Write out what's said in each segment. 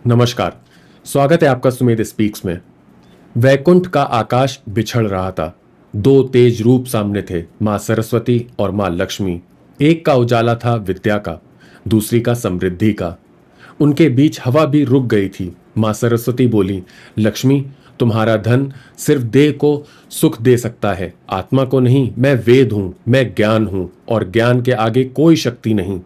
नमस्कार। स्वागत है आपका सुमेध स्पीक्स में। वैकुंठ का आकाश बिछड़ रहा था। दो तेज रूप सामने थे, मां सरस्वती और मां लक्ष्मी। एक का उजाला था विद्या का, दूसरी का समृद्धि का। उनके बीच हवा भी रुक गई थी। मां सरस्वती बोली, लक्ष्मी, तुम्हारा धन सिर्फ देह को सुख दे सकता है, आत्मा को नहीं। मैं वेद हूं, मैं ज्ञान हूं, और ज्ञान के आगे कोई शक्ति नहीं।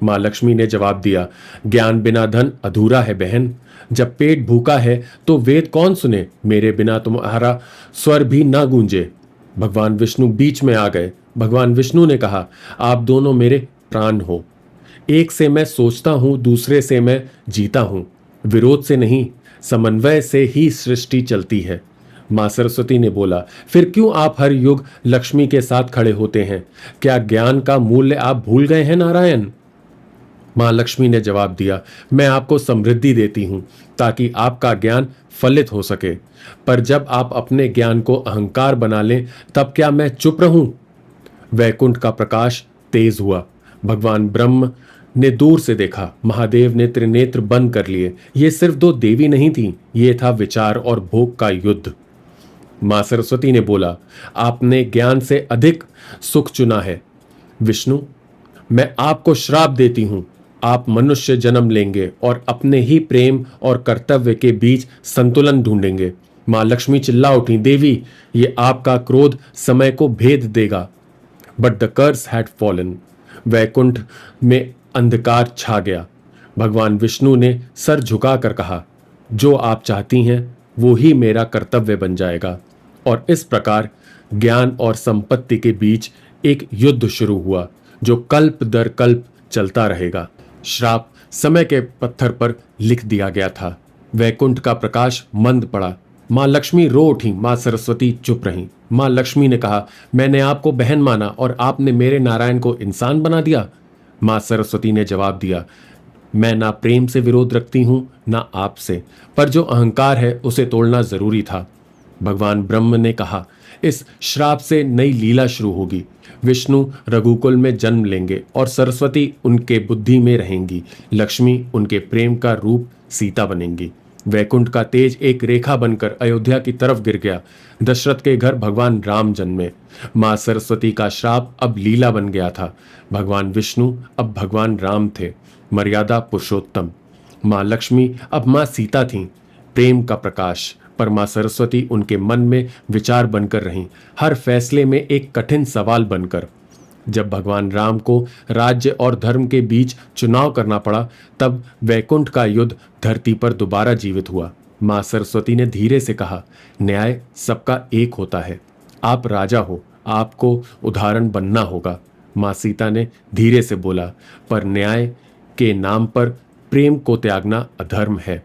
मां लक्ष्मी ने जवाब दिया, ज्ञान बिना धन अधूरा है बहन। जब पेट भूखा है तो वेद कौन सुने, मेरे बिना तुम्हारा स्वर भी ना गूंजे। भगवान विष्णु बीच में आ गए। भगवान विष्णु ने कहा, आप दोनों मेरे प्राण हो। एक से मैं सोचता हूं, दूसरे से मैं जीता हूं। विरोध से नहीं, समन्वय से ही सृष्टि चलती है। मां सरस्वती ने बोला, फिर क्यों आप हर युग लक्ष्मी के साथ खड़े होते हैं? क्या ज्ञान का मूल्य आप भूल गए हैं नारायण? मां लक्ष्मी ने जवाब दिया, मैं आपको समृद्धि देती हूं ताकि आपका ज्ञान फलित हो सके। पर जब आप अपने ज्ञान को अहंकार बना लें, तब क्या मैं चुप रहूं? वैकुंठ का प्रकाश तेज हुआ। भगवान ब्रह्म ने दूर से देखा। महादेव ने त्रिनेत्र बंद कर लिए। ये सिर्फ दो देवी नहीं थी, ये था विचार और भोग का युद्ध। मां सरस्वती ने बोला, आपने ज्ञान से अधिक सुख चुना है। विष्णु, मैं आपको श्राप देती हूं। आप मनुष्य जन्म लेंगे और अपने ही प्रेम और कर्तव्य के बीच संतुलन ढूंढेंगे। मां लक्ष्मी चिल्ला उठी, देवी, ये आपका क्रोध समय को भेद देगा। But the curse had fallen. Vaikuntha में अंधकार छा गया। भगवान विष्णु ने सर झुकाकर कहा, जो आप चाहती हैं वो ही मेरा कर्तव्य बन जाएगा। और इस प्रकार ज्ञान और संपत्ति के बीच एक युद्ध शुरू हुआ जो कल्प दर कल्प चलता रहेगा। श्राप समय के पत्थर पर लिख दिया गया था। वैकुंठ का प्रकाश मंद पड़ा। मां लक्ष्मी रो उठी। मां सरस्वती चुप रहीं। मां लक्ष्मी ने कहा, मैंने आपको बहन माना और आपने मेरे नारायण को इंसान बना दिया। मां सरस्वती ने जवाब दिया, मैं ना प्रेम से विरोध रखती हूं ना आपसे, पर जो अहंकार है उसे तोड़ना जरूरी था। भगवान ब्रह्म ने कहा, इस श्राप से नई लीला शुरू होगी। विष्णु रघुकुल में जन्म लेंगे और सरस्वती उनके बुद्धि में रहेंगी। लक्ष्मी उनके प्रेम का रूप सीता बनेंगी। वैकुंठ का तेज एक रेखा बनकर अयोध्या की तरफ गिर गया। दशरथ के घर भगवान राम जन्मे। मां सरस्वती का श्राप अब लीला बन गया था। भगवान विष्णु अब भगवान राम थे, मर्यादा पुरुषोत्तम। मां लक्ष्मी अब मां सीता थीं, प्रेम का प्रकाश। पर मां सरस्वती उनके मन में विचार बनकर रहीं, हर फैसले में एक कठिन सवाल बनकर। जब भगवान राम को राज्य और धर्म के बीच चुनाव करना पड़ा, तब वैकुंठ का युद्ध धरती पर दोबारा जीवित हुआ। मां सरस्वती ने धीरे से कहा, न्याय सबका एक होता है। आप राजा हो, आपको उदाहरण बनना होगा। मां सीता ने धीरे से बोला, पर न्याय के नाम पर प्रेम को त्यागना अधर्म है।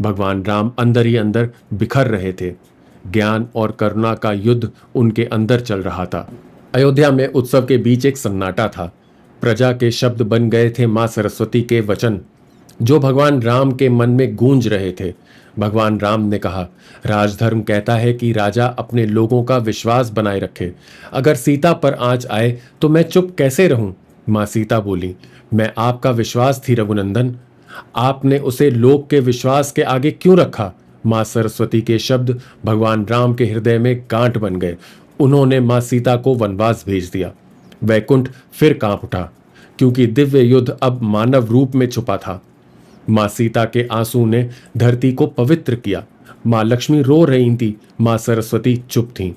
भगवान राम अंदर ही अंदर बिखर रहे थे। ज्ञान और करुणा का युद्ध उनके अंदर चल रहा था। अयोध्या में उत्सव के बीच एक सन्नाटा था। प्रजा के शब्द बन गए थे मां सरस्वती के वचन, जो भगवान राम के मन में गूंज रहे थे। भगवान राम ने कहा, राजधर्म कहता है कि राजा अपने लोगों का विश्वास बनाए रखे। अगर सीता पर आंच आए तो मैं चुप कैसे रहूं? मां सीता बोली, मैं आपका विश्वास थी रघुनंदन, आपने उसे लोक के विश्वास के आगे क्यों रखा? मां सरस्वती के शब्द भगवान राम के हृदय में गांठ बन गए। उन्होंने मां सीता को वनवास भेज दिया। वैकुंठ फिर कांप उठा, क्योंकि दिव्य युद्ध अब मानव रूप में छुपा था। मां सीता के आंसू ने धरती को पवित्र किया। मां लक्ष्मी रो रही थी, मां सरस्वती चुप थीं।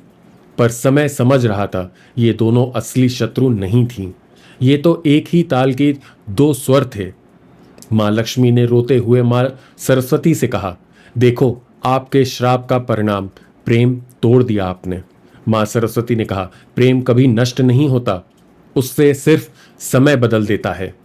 पर समय समझ रहा था, ये दोनों असली शत्रु नहीं थीं। ये तो एक ही ताल के दो स्वर थे। मां लक्ष्मी ने रोते हुए मां सरस्वती से कहा, देखो, आपके श्राप का परिणाम, प्रेम तोड़ दिया आपने। मां सरस्वती ने कहा, प्रेम कभी नष्ट नहीं होता, उससे सिर्फ समय बदल देता है।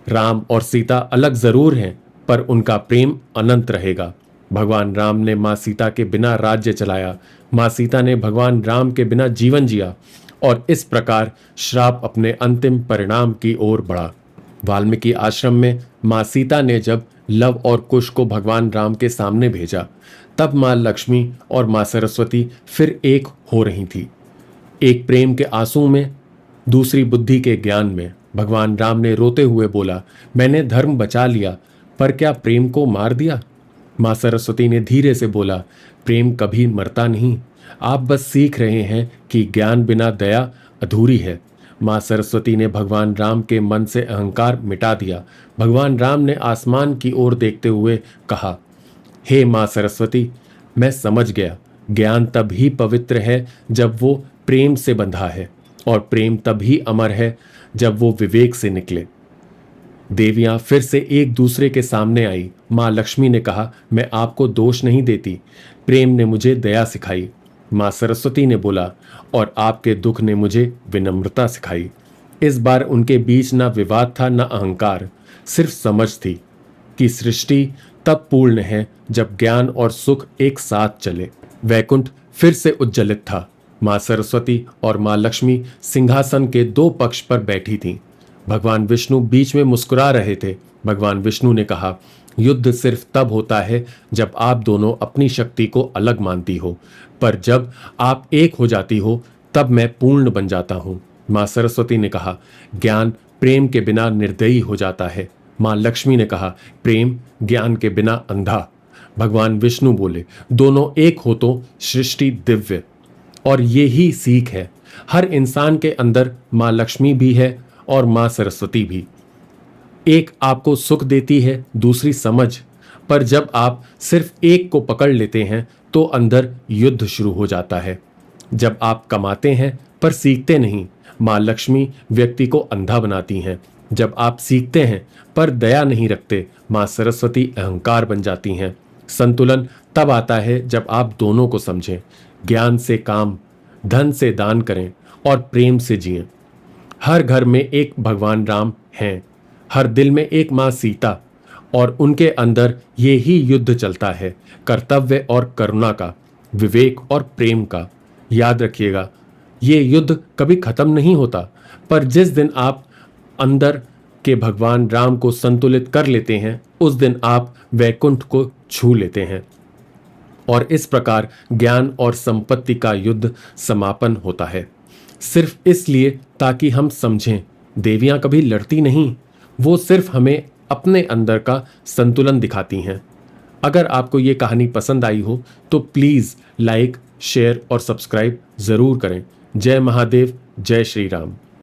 राम और सीता अलग जरूर हैं, पर उनका प्रेम अनंत रहेगा। भगवान राम ने मां सीता के बिना राज्य चलाया, मां सीता ने भगवान राम के बिना जीवन जिया, और इस प्रकार श्राप अपने अंतिम परिणाम की ओर बढ़ा। वाल्मीकि आश्रम में मां सीता ने जब लव और कुश को भगवान राम के सामने भेजा, तब मां लक्ष्मी और मां सरस्वती फिर एक हो रही थी। एक प्रेम के आंसू में, दूसरी बुद्धि के ज्ञान में। भगवान राम ने रोते हुए बोला, मैंने धर्म बचा लिया, पर क्या प्रेम को मार दिया? मां सरस्वती ने धीरे से बोला, प्रेम कभी मरता नहीं। आप बस सीख रहे हैं कि ज्ञान बिना दया अधूरी है। मां सरस्वती ने भगवान राम के मन से अहंकार मिटा दिया। भगवान राम ने आसमान की ओर देखते हुए कहा, हे मां सरस्वती, मैं समझ गया। ज्ञान तभी पवित्र है जब वो प्रेम से बंधा है, और प्रेम तभी अमर है जब वो विवेक से निकले। देवियां फिर से एक दूसरे के सामने आई। मां लक्ष्मी ने कहा, मैं आपको दोष नहीं देती, प्रेम ने मुझे दया सिखाई। मां सरस्वती ने बोला, और आपके दुख ने मुझे विनम्रता सिखाई। इस बार उनके बीच ना विवाद था, ना अहंकार, सिर्फ समझ थी कि सृष्टि तब पूर्ण है जब ज्ञान और सुख एक साथ चले। वैकुंठ फिर से उज्जवलित था। मां सरस्वती और मां लक्ष्मी सिंहासन के दो पक्ष पर बैठी थीं। भगवान विष्णु बीच में मुस्कुरा रहे थे। भगवान विष्णु ने कहा, युद्ध सिर्फ तब होता है जब आप दोनों अपनी शक्ति को अलग मानती हो, पर जब आप एक हो जाती हो तब मैं पूर्ण बन जाता हूं। मां सरस्वती ने कहा, ज्ञान प्रेम के बिना निर्दयी हो जाता है। मां लक्ष्मी ने कहा, प्रेम ज्ञान के बिना अंधा। भगवान विष्णु बोले, दोनों एक हो तो सृष्टि दिव्य। और ये ही सीख है। हर इंसान के अंदर मां लक्ष्मी भी है और मां सरस्वती भी। एक आपको सुख देती है, दूसरी समझ, पर जब आप सिर्फ एक को पकड़ लेते हैं तो अंदर युद्ध शुरू हो जाता है। जब आप कमाते हैं पर सीखते नहीं, मां लक्ष्मी व्यक्ति को अंधा बनाती हैं। जब आप सीखते हैं पर दया नहीं रखते, मां सरस्वती अहंकार बन जाती हैं। संतुलन तब आता है जब आप दोनों को समझें। ज्ञान से काम, धन से दान करें और प्रेम से जिएं। हर घर में एक भगवान राम हैं, हर दिल में एक मां सीता, और उनके अंदर ये ही युद्ध चलता है, कर्तव्य और करुणा का, विवेक और प्रेम का। याद रखिएगा, ये युद्ध कभी खत्म नहीं होता, पर जिस दिन आप अंदर के भगवान राम को संतुलित कर लेते हैं, उस दिन आप वैकुंठ को छू लेते हैं। और इस प्रकार ज्ञान और संपत्ति का युद्ध समापन होता है। सिर्फ इसलिए ताकि हम समझें, देवियां कभी लड़ती नहीं, वो सिर्फ हमें अपने अंदर का संतुलन दिखाती हैं। अगर आपको ये कहानी पसंद आई हो तो प्लीज़ लाइक, शेयर और सब्सक्राइब ज़रूर करें। जय महादेव, जय श्री राम।